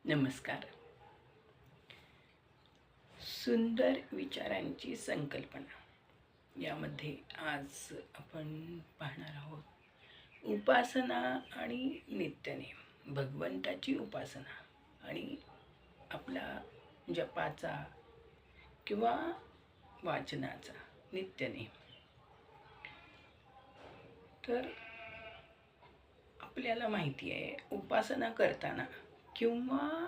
नमस्कार. सुंदर विचारांची संकल्पना यामध्ये आज आपण पाहणार आहोत उपासना आणि नित्यनेम. भगवंताची उपासना आणि आपला जपाचा किंवा वाचनाचा नित्यनेम. तर आपल्याला माहिती आहे, उपासना करताना किंवा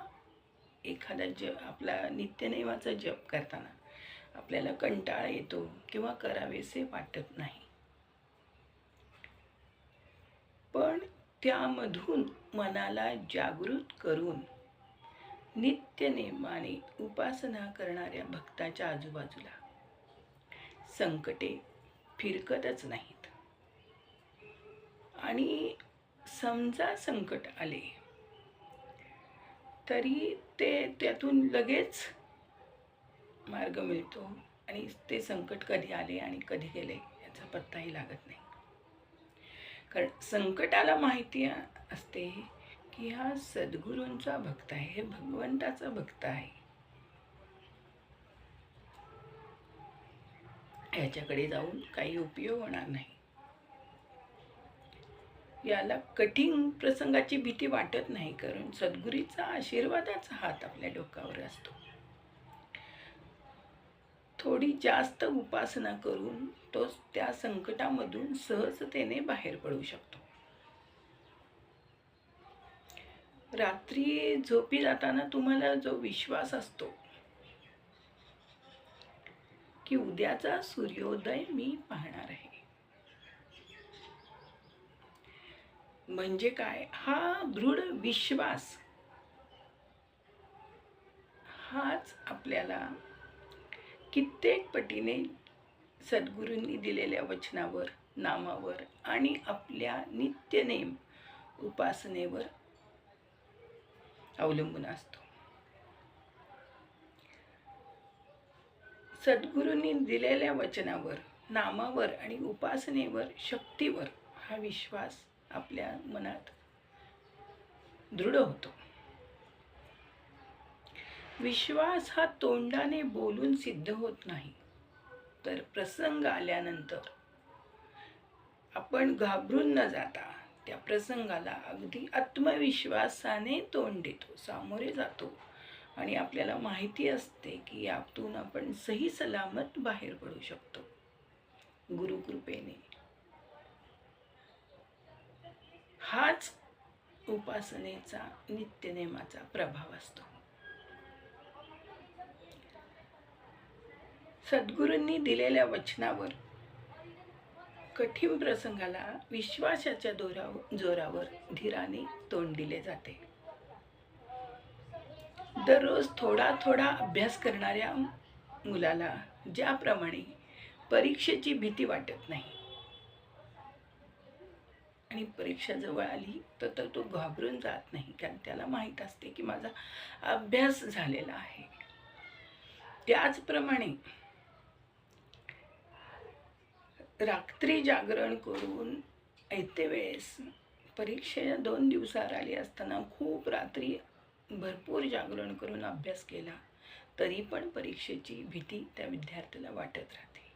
एखादा आपला नित्यनेमाचा जप करताना आपल्याला कंटाळा येतो किंवा करावेसे वाटत नाही, पण त्यामधून मनाला जागृत करून नित्यनेमाने उपासना करणाऱ्या भक्ताच्या आजूबाजूला संकटे फिरकतच नाहीत. आणि समजा संकट आले तरी त्यातून लगेच मार्ग मिळतो आणि ते संकट कधी आले आणि कधी गेले याचा पत्ताही लागत नाही. कारण संकटाला माहिती असते की हा सद्गुरूंचा भक्त आहे, हे भगवंताचा भक्त आहे, याच्याकडे जाऊन काही उपयोग होणार नाही. याला कठीण प्रसंगाची भीती वाटत नाही, कारण सद्गुरूचा आशीर्वादाचा हात आपल्या डोक्यावर असतो. थोडी जास्त उपासना करून तो त्या संकटामधून सहजतेने बाहेर पडू शकतो. रात्री झोपी जाताना तुम्हाला जो विश्वास असतो की उद्याचा सूर्योदय मी पाहणार आहे, म्हणजे काय, हा दृढ विश्वास हाच आपल्याला कित्येक पटीने सद्गुरूंनी दिलेल्या वचनावर, नामावर आणि आपल्या नित्यनेम उपासनेवर अवलंबून असतो. सद्गुरूंनी दिलेल्या वचनावर, नामावर आणि उपासनेवर, शक्तीवर हा विश्वास आपल्या मनात दृढ होतो. विश्वास हा तोंडाने बोलून सिद्ध होत नाही, तर प्रसंग आल्यानंतर आपण घाबरून न जाता त्या प्रसंगाला अगदी आत्मविश्वासाने तोंड देतो, सामोरे जातो आणि आपल्याला माहिती असते की यातून आपण सही सलामत बाहेर पडू शकतो गुरुकृपेने. हाच उपासनेचा, नित्यनेमाचा प्रभाव असतो. सद्गुरूंनी दिलेल्या वचनावर, कठीण प्रसंगाला विश्वासाच्या जोरावर धीराने तोंड दिले जाते. दररोज थोडा थोडा अभ्यास करणाऱ्या मुलाला ज्याप्रमाणे परीक्षेची भीती वाटत नाही आणि परीक्षा जवळ आली तर तो घाबरून जात नाही, कारण त्याला माहीत असते की माझा अभ्यास झालेला आहे. त्याचप्रमाणे रात्री जागरण करून ऐते वेळेस परीक्षेच्या 2 दिवसावर आली असताना खूप रात्री भरपूर जागरण करून अभ्यास केला तरी पण परीक्षेची भीती त्या विद्यार्थ्याला वाटत राहते.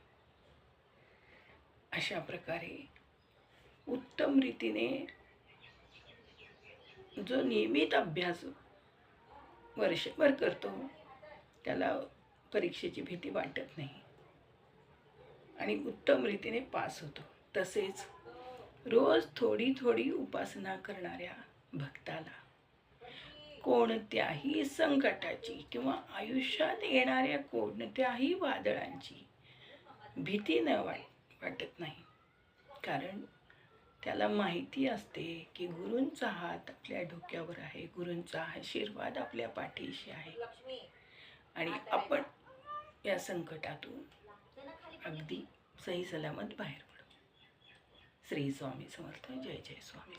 अशा प्रकारे उत्तम रीतीने जो नियमित अभ्यास वर्षभर करतो त्याला परीक्षेची भीती वाटत नाही आणि उत्तम रीतीने पास होतो. तसेच रोज थोडी थोडी उपासना करणाऱ्या भक्ताला कोणत्याही संकटाची किंवा आयुष्यात येणाऱ्या कोणत्याही वादळांची भीती न वाटत नाही, कारण त्याला माहिती असते की गुरूंचा हात आपल्या डोक्यावर आहे, गुरूंचा आशीर्वाद आपल्या पाठीशी आहे आणि आपण या संकटातून अगदी सही सलामत बाहेर पडू. श्री स्वामी समर्थ. जय जय स्वामी.